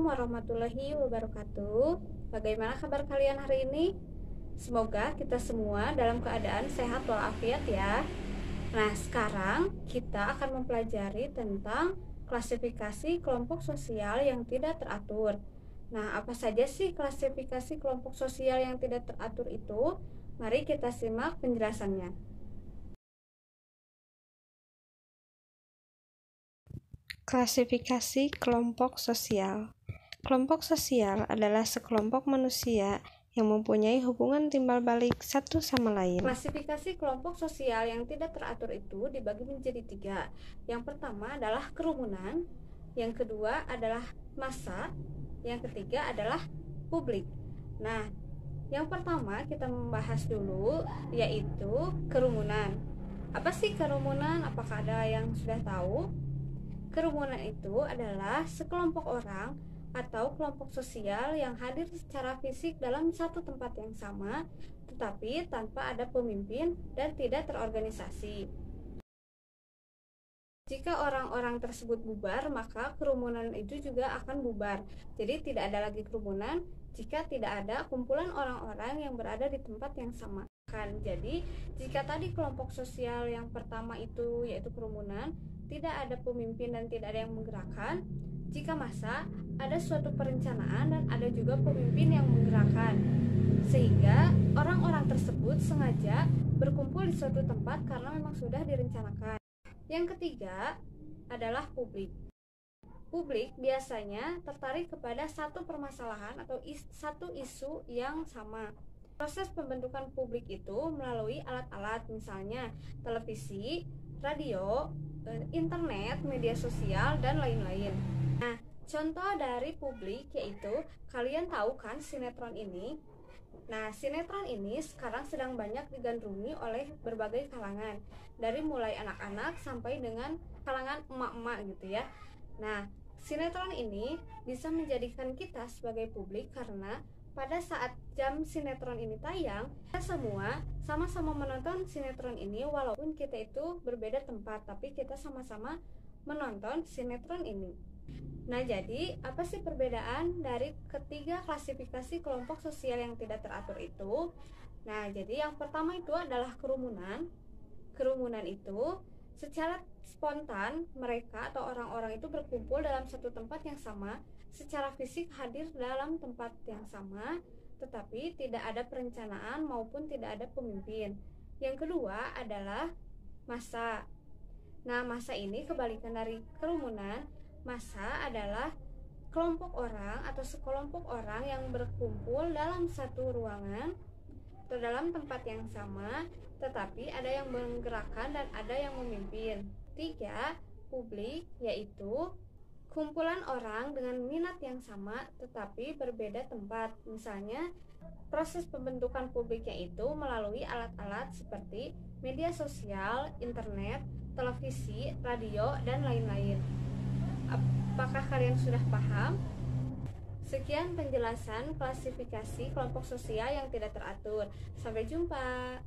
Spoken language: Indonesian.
warahmatullahi wabarakatuh. Bagaimana kabar kalian hari ini? Semoga kita semua dalam keadaan sehat walafiat ya. Nah, sekarang kita akan mempelajari tentang klasifikasi kelompok sosial yang tidak teratur. Nah, apa saja sih klasifikasi kelompok sosial yang tidak teratur itu? Mari kita simak penjelasannya. Klasifikasi kelompok sosial. Kelompok sosial adalah sekelompok manusia yang mempunyai hubungan timbal balik satu sama lain. Klasifikasi kelompok sosial yang tidak teratur itu dibagi menjadi 3. Yang pertama adalah kerumunan, yang kedua adalah massa, yang ketiga adalah publik. Nah, yang pertama kita membahas dulu yaitu kerumunan. Apa sih kerumunan? Apakah ada yang sudah tahu? Kerumunan itu adalah sekelompok orang atau kelompok sosial yang hadir secara fisik dalam satu tempat yang sama, tetapi tanpa ada pemimpin dan tidak terorganisasi. Jika orang-orang tersebut bubar, maka kerumunan itu juga akan bubar. Jadi tidak ada lagi kerumunan jika tidak ada kumpulan orang-orang yang berada di tempat yang sama. Jadi, jika tadi kelompok sosial yang pertama itu yaitu kerumunan, tidak ada pemimpin dan tidak ada yang menggerakkan. Jika massa, ada suatu perencanaan dan ada juga pemimpin yang menggerakkan. Sehingga orang-orang tersebut sengaja berkumpul di suatu tempat karena memang sudah direncanakan. Yang ketiga adalah publik. Publik biasanya tertarik kepada satu permasalahan atau satu isu yang sama. Proses pembentukan publik itu melalui alat-alat, misalnya televisi, radio, internet, media sosial, dan lain-lain. Nah, contoh dari publik yaitu, kalian tahu kan sinetron ini? Nah, sinetron ini sekarang sedang banyak digandrungi oleh berbagai kalangan, dari mulai anak-anak sampai dengan kalangan emak-emak gitu ya. Nah, sinetron ini bisa menjadikan kita sebagai publik karena pada saat jam sinetron ini tayang, kita semua sama-sama menonton sinetron ini walaupun kita itu berbeda tempat, tapi kita sama-sama menonton sinetron ini. Nah, jadi apa sih perbedaan dari ketiga klasifikasi kelompok sosial yang tidak teratur itu? Nah, jadi yang pertama itu adalah kerumunan. Kerumunan itu secara spontan mereka atau orang-orang itu berkumpul dalam satu tempat yang sama, secara fisik hadir dalam tempat yang sama, tetapi tidak ada perencanaan maupun tidak ada pemimpin. Yang kedua adalah massa. Nah, massa ini kebalikan dari kerumunan. Massa adalah kelompok orang atau sekelompok orang yang berkumpul dalam satu ruangan atau dalam tempat yang sama, tetapi ada yang menggerakkan dan ada yang memimpin. 3. Publik, yaitu kumpulan orang dengan minat yang sama tetapi berbeda tempat. Misalnya, proses pembentukan publiknya itu melalui alat-alat seperti media sosial, internet, televisi, radio, dan lain-lain. Apakah kalian sudah paham? Sekian penjelasan klasifikasi kelompok sosial yang tidak teratur. Sampai jumpa.